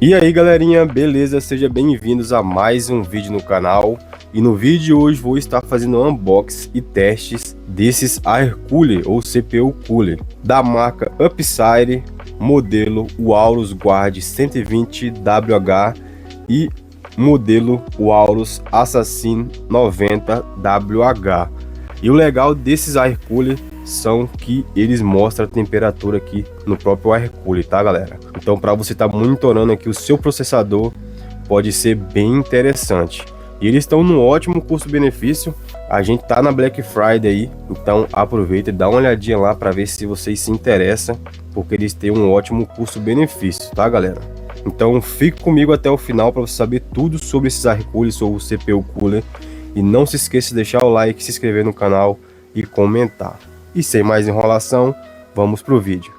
E aí galerinha, beleza? Sejam bem-vindos a mais um vídeo no canal. E no vídeo de hoje vou estar fazendo unboxing e testes desses Air Cooler ou CPU Cooler da marca Upside, modelo Aorus Guard 120WH e modelo Aorus Assassin 90WH. E o legal desses Air Cooler são que eles mostram a temperatura aqui no próprio Air Cooler, tá galera? Então para você estar monitorando aqui o seu processador pode ser bem interessante. E eles estão num ótimo custo-benefício. A gente tá na Black Friday aí, então aproveita e dá uma olhadinha lá para ver se vocês se interessam, porque eles têm um ótimo custo-benefício, tá galera? Então fique comigo até o final para você saber tudo sobre esses Air Coolers ou CPU Cooler. E não se esqueça de deixar o like, se inscrever no canal e comentar. E sem mais enrolação, vamos pro vídeo.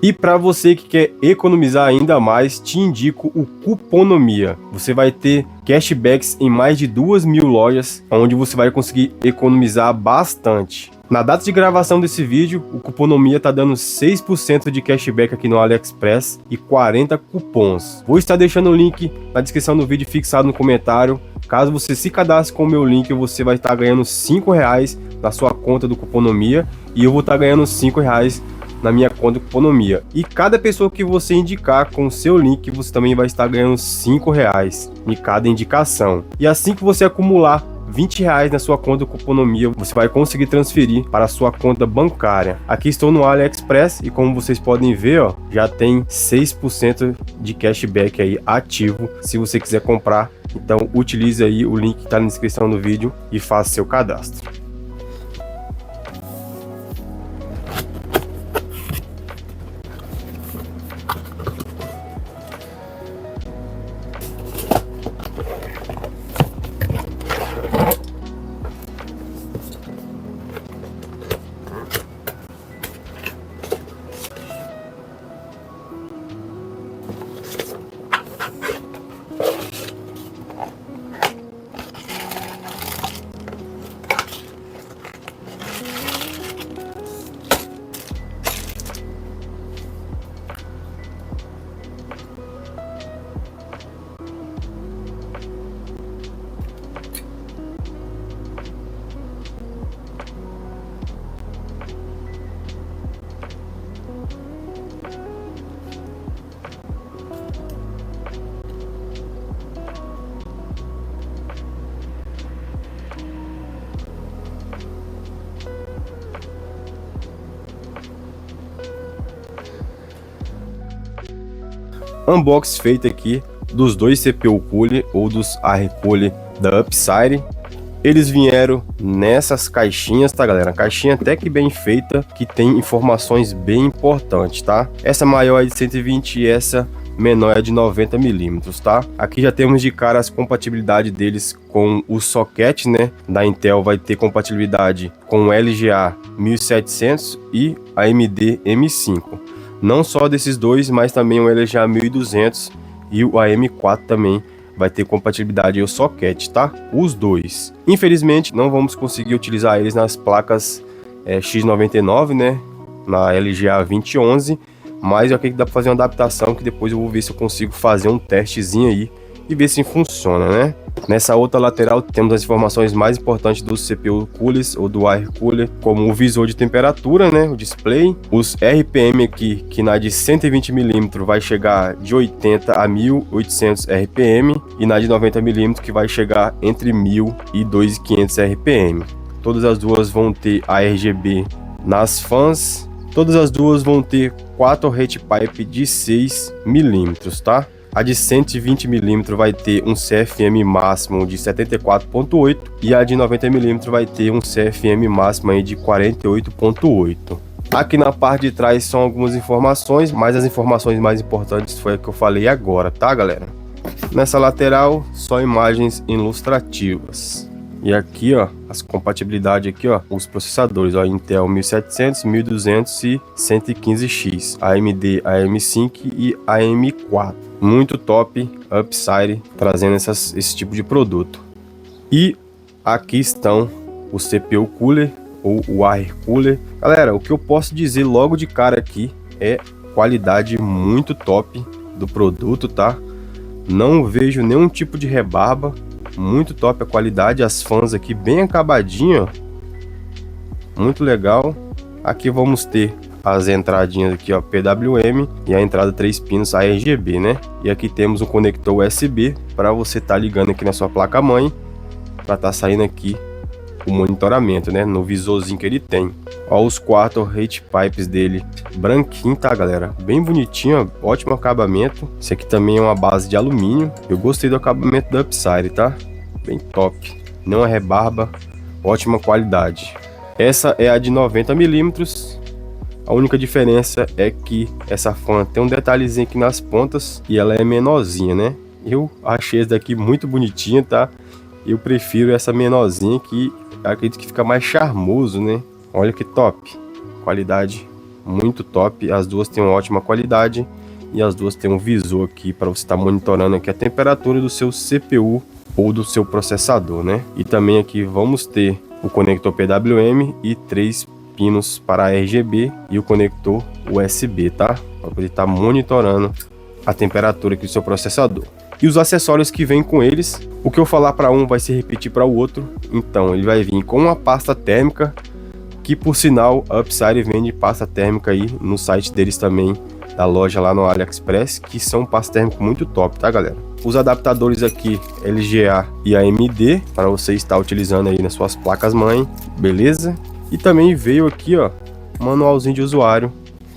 E para você que quer economizar ainda mais, te indico o Cuponomia. Você vai ter cashbacks em mais de 2.000 lojas, onde você vai conseguir economizar bastante. Na data de gravação desse vídeo, o Cuponomia está dando 6% de cashback aqui no AliExpress e 40 cupons. Vou estar deixando o link na descrição do vídeo fixado no comentário. Caso você se cadastre com o meu link, você vai estar ganhando R$5 na sua conta do Cuponomia e eu vou estar ganhando R$5 na minha conta do Cuponomia. E cada pessoa que você indicar com o seu link, você também vai estar ganhando R$5 em cada indicação. E assim que você acumular R$20 na sua conta do Cuponomia, você vai conseguir transferir para a sua conta bancária. Aqui estou no AliExpress e como vocês podem ver, ó, já tem 6% de cashback aí ativo se você quiser comprar. Então utilize aí o link que está na descrição do vídeo e faça seu cadastro. Unboxing feito aqui dos dois CPU Cooler ou dos Air Cooler da Upside. Eles vieram nessas caixinhas, tá galera? Caixinha até que bem feita, que tem informações bem importantes, tá? Essa maior é de 120 e essa menor é de 90 milímetros, tá? Aqui já temos de cara as compatibilidade deles com o socket, né? Da Intel vai ter compatibilidade com o LGA 1700 e AMD M5. Não só desses dois, mas também o LGA 1200 e o AM4 também vai ter compatibilidade ao socket, tá? Os dois. Infelizmente, não vamos conseguir utilizar eles nas placas X99, né? Na LGA 2011, mas eu acredito que dá para fazer uma adaptação que depois eu vou ver se eu consigo fazer um testezinho aí e ver se funciona, né? Nessa outra lateral temos as informações mais importantes do CPU Coolers ou do Air Cooler, como o visor de temperatura, né, o display, os RPM aqui, que na de 120mm vai chegar de 80 a 1800 RPM e na de 90mm que vai chegar entre 1000 e 2500 RPM. Todas as duas vão ter a RGB nas fãs, todas as duas vão ter 4 heat pipe de 6mm, tá? A de 120mm vai ter um CFM máximo de 74.8 e a de 90mm vai ter um CFM máximo aí de 48.8. Aqui na parte de trás são algumas informações, mas as informações mais importantes foi a que eu falei agora, tá galera? Nessa lateral, só imagens ilustrativas. E aqui, ó, as compatibilidades aqui, ó, os processadores, ó, Intel 1700, 1200 e 115X, AMD AM5 e AM4. Muito top, Upside, trazendo esse tipo de produto. E aqui estão o CPU Cooler ou o Air Cooler. Galera, o que eu posso dizer logo de cara aqui é qualidade muito top. do produto, tá? Não vejo nenhum tipo de rebarba, muito top a qualidade, as fãs aqui bem acabadinho, ó. Muito legal. Aqui vamos ter as entradinhas aqui, ó, PWM, e a entrada 3 pinos ARGB, né? E aqui temos um conector USB para você tá ligando aqui na sua placa-mãe, para tá saindo aqui o monitoramento, né, no visorzinho que ele tem. Ó, os 4 heat pipes dele branquinho, tá, galera? Bem bonitinho, ó, ótimo acabamento. Esse aqui também é uma base de alumínio. Eu gostei do acabamento da Upside, tá? Bem top. Não é rebarba, ótima qualidade. Essa é a de 90 milímetros. A única diferença é que essa fã tem um detalhezinho aqui nas pontas e ela é menorzinha, né? Eu achei essa daqui muito bonitinha, tá? Eu prefiro essa menorzinha que acredito que fica mais charmoso, né? Olha que top. Qualidade muito top. As duas têm uma ótima qualidade e as duas têm um visor aqui para você estar monitorando aqui a temperatura do seu CPU ou do seu processador, né? E também aqui vamos ter o conector PWM e 3 pinos para RGB e o conector USB, tá? Para poder estar monitorando a temperatura aqui do seu processador. E os acessórios que vêm com eles, o que eu falar para um vai se repetir para o outro. Então ele vai vir com uma pasta térmica, que por sinal a Upside vende pasta térmica aí no site deles também, da loja lá no AliExpress, que são pasta térmica muito top, tá, galera? Os adaptadores aqui LGA e AMD para você estar utilizando aí nas suas placas mãe, beleza? E também veio aqui, ó, manualzinho de usuário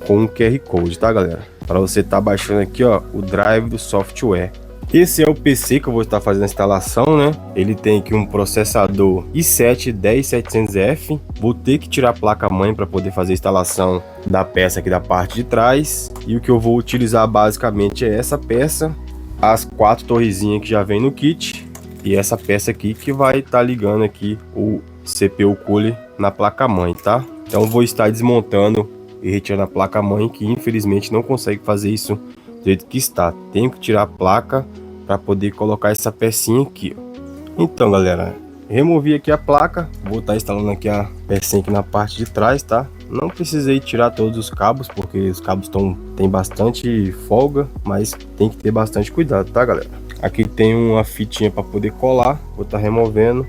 com um QR Code, tá, galera? Para você estar baixando aqui, ó, o drive do software. Esse é o PC que eu vou estar fazendo a instalação, né? Ele tem aqui um processador i7-10700F. Vou ter que tirar a placa-mãe para poder fazer a instalação da peça aqui da parte de trás. E o que eu vou utilizar basicamente é essa peça, as 4 torrezinhas que já vem no kit e essa peça aqui que vai estar ligando aqui o CPU cooler na placa-mãe, tá? Então vou estar desmontando e retirando a placa-mãe, que infelizmente não consegue fazer isso do jeito que está. Tenho que tirar a placa para poder colocar essa pecinha aqui, ó. Então, galera, removi aqui a placa, vou estar instalando aqui a pecinha aqui na parte de trás, tá? Não precisei tirar todos os cabos, porque os cabos tem bastante folga, mas tem que ter bastante cuidado, tá, galera? Aqui tem uma fitinha para poder colar, vou estar removendo.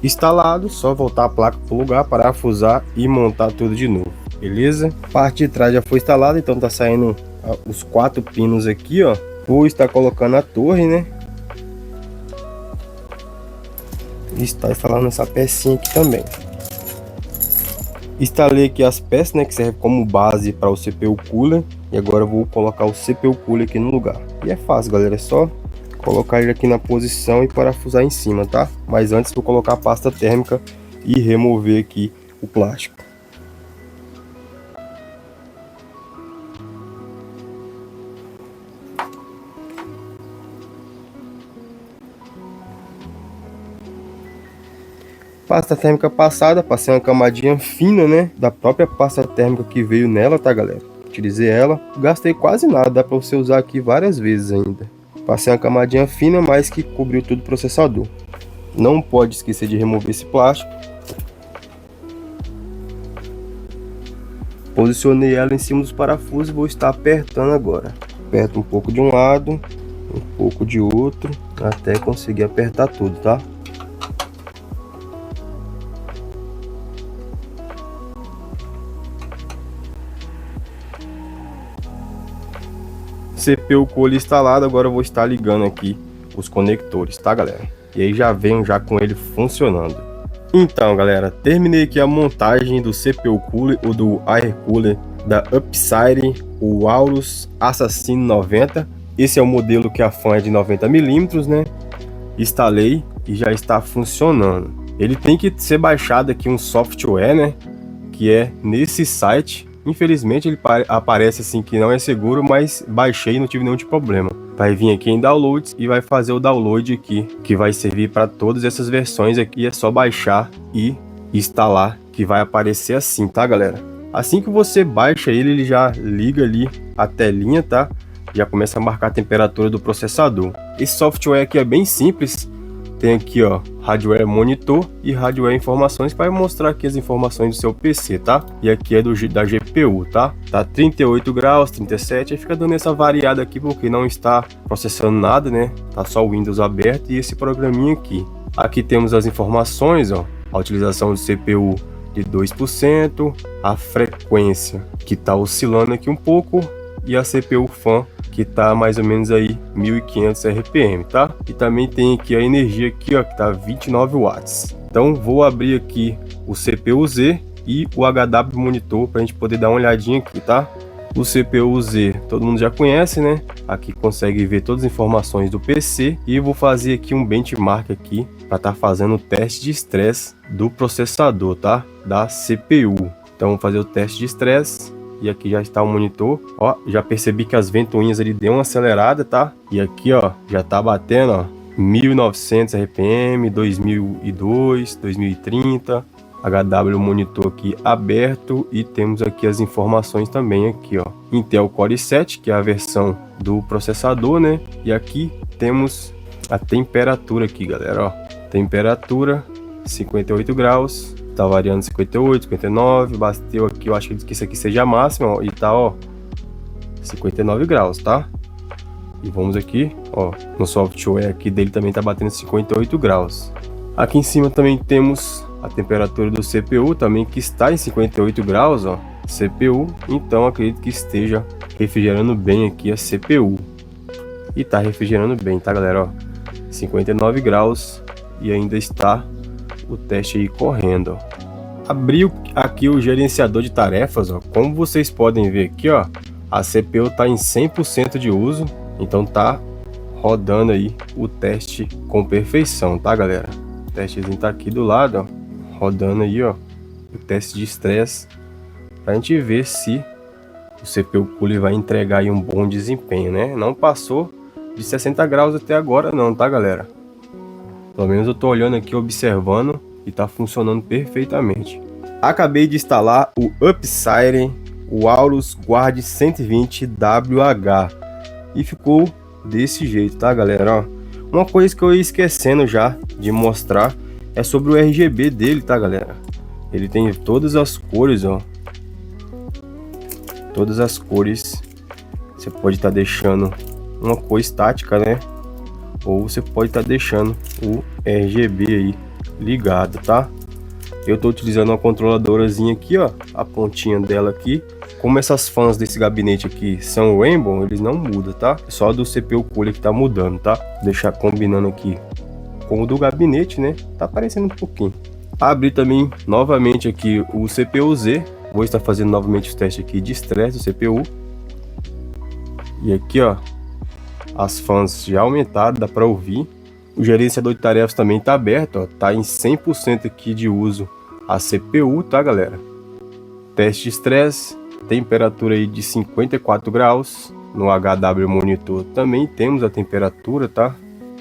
Instalado, só voltar a placa para o lugar, parafusar e montar tudo de novo, beleza? A parte de trás já foi instalada, então tá saindo os 4 pinos aqui, ó. Vou estar colocando a torre, né? E está instalando essa pecinha aqui também. Instalei aqui as peças, né, que serve como base para o CPU cooler, e agora eu vou colocar o CPU cooler aqui no lugar. E é fácil, galera, é só colocar ele aqui na posição e parafusar em cima, tá? Mas antes vou colocar a pasta térmica e remover aqui o plástico. Pasta térmica passada, passei uma camadinha fina, né, da própria pasta térmica que veio nela, tá, galera? Utilizei ela, gastei quase nada, dá para você usar aqui várias vezes ainda. Passei uma camadinha fina, mas que cobriu todo o processador. Não pode esquecer de remover esse plástico. Posicionei ela em cima dos parafusos e vou estar apertando agora. Aperto um pouco de um lado, um pouco de outro, até conseguir apertar tudo, tá? CPU cooler instalado, agora eu vou estar ligando aqui os conectores, tá, galera? E aí já venho já com ele funcionando. Então, galera, terminei aqui a montagem do CPU cooler ou do Air Cooler da Upside, o Aorus Assassin 90. Esse é o modelo que a fã é de 90 milímetros, né? Instalei e já está funcionando. Ele tem que ser baixado aqui um software, né? Que é nesse site. Infelizmente ele aparece assim que não é seguro, mas baixei e não tive nenhum tipo de problema. Vai vir aqui em downloads e vai fazer o download aqui, que vai servir para todas essas versões aqui. É só baixar e instalar, que vai aparecer assim, tá, galera? Assim que você baixa ele, ele já liga ali a telinha, tá? Já começa a marcar a temperatura do processador. Esse software aqui é bem simples. Tem aqui, ó, Hardware Monitor e Hardware Informações, para mostrar aqui as informações do seu PC, tá? E aqui é da GPU, tá? Tá 38 graus, 37, aí fica dando essa variada aqui porque não está processando nada, né? Tá só o Windows aberto e esse programinha aqui. Aqui temos as informações, ó, a utilização do CPU de 2%, a frequência que tá oscilando aqui um pouco e a CPU Fan que tá mais ou menos aí 1500 RPM, tá? E também tem aqui a energia aqui, ó, que tá 29 watts. Então vou abrir aqui o CPU-Z e o HW Monitor para a gente poder dar uma olhadinha aqui, tá? O CPU-Z todo mundo já conhece, né? Aqui consegue ver todas as informações do PC e eu vou fazer aqui um benchmark aqui para estar fazendo o teste de estresse do processador, tá? Da CPU. Então vamos fazer o teste de estresse. E aqui já está o monitor, ó, já percebi que as ventoinhas ele deu uma acelerada, tá? E aqui, ó, já tá batendo, ó, 1900 RPM, 2002, 2030, HW monitor aqui aberto e temos aqui as informações também aqui, ó. Intel Core i7, que é a versão do processador, né? E aqui temos a temperatura aqui, galera, ó. Temperatura 58 graus. Tá variando 58, 59, bateu aqui, eu acho que isso aqui seja a máxima, ó, e tá, ó, 59 graus, tá? E vamos aqui, ó, no software aqui dele também tá batendo 58 graus. Aqui em cima também temos a temperatura do CPU também, que está em 58 graus, ó, CPU, então acredito que esteja refrigerando bem aqui a CPU. E tá refrigerando bem, tá, galera, ó, 59 graus e ainda está o teste aí correndo, ó. Abriu aqui o gerenciador de tarefas, ó. Como vocês podem ver aqui, ó, a CPU tá em 100% de uso, então tá rodando aí o teste com perfeição, tá, galera? O testezinho tá aqui do lado, ó, rodando aí, ó, o teste de estresse pra gente ver se o CPU Cooler vai entregar aí um bom desempenho, né? Não passou de 60 graus até agora não, tá, galera? Pelo menos eu tô olhando aqui, observando, e tá funcionando perfeitamente. Acabei de instalar o UpSiren, o Aorus Guard 120WH, e ficou desse jeito, tá, galera? Ó, uma coisa que eu ia esquecendo já de mostrar é sobre o RGB dele, tá, galera? Ele tem todas as cores, ó. Todas as cores. Você pode estar deixando uma cor estática, né? Ou você pode estar deixando o RGB aí ligado, tá? Eu tô utilizando uma controladorazinha aqui, ó, a pontinha dela aqui. Como essas fãs desse gabinete aqui são Rainbow, eles não mudam, tá? É só do CPU Cooler que tá mudando, tá? Deixar combinando aqui com o do gabinete, né? Tá aparecendo um pouquinho. Abri também novamente aqui o CPU-Z. Vou estar fazendo novamente o teste aqui de estresse do CPU. E aqui, ó, as fãs já aumentaram, dá para ouvir. O gerenciador de tarefas também está aberto, ó, tá em 100% aqui de uso a CPU, tá, galera? Teste de estresse, temperatura aí de 54 graus. No HW Monitor também temos a temperatura, tá?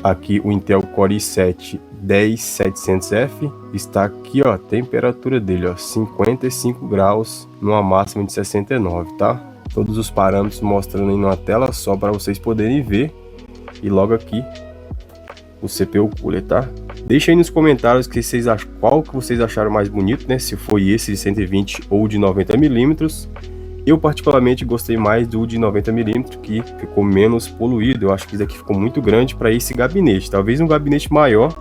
Aqui o Intel Core i7 10700F está aqui, ó, a temperatura dele, ó, 55 graus, numa máxima de 69, tá? Todos os parâmetros mostrando aí numa tela só para vocês poderem ver. E logo aqui o CPU Cooler, tá? Deixa aí nos comentários qual que vocês acharam mais bonito, né? Se foi esse de 120 ou de 90mm. Eu particularmente gostei mais do de 90mm, que ficou menos poluído. Eu acho que isso aqui ficou muito grande para esse gabinete. Talvez um gabinete maior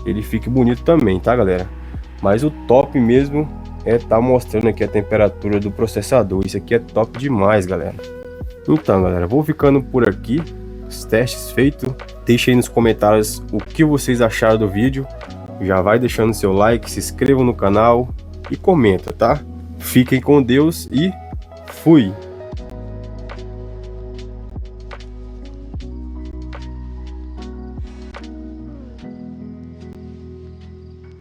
ele fique bonito também, tá, galera? Mas o top mesmo é tá mostrando aqui a temperatura do processador. Isso aqui é top demais, galera. Então, galera, vou ficando por aqui. Os testes feitos. Deixe aí nos comentários o que vocês acharam do vídeo. Já vai deixando seu like, se inscreva no canal e comenta, tá? Fiquem com Deus e fui!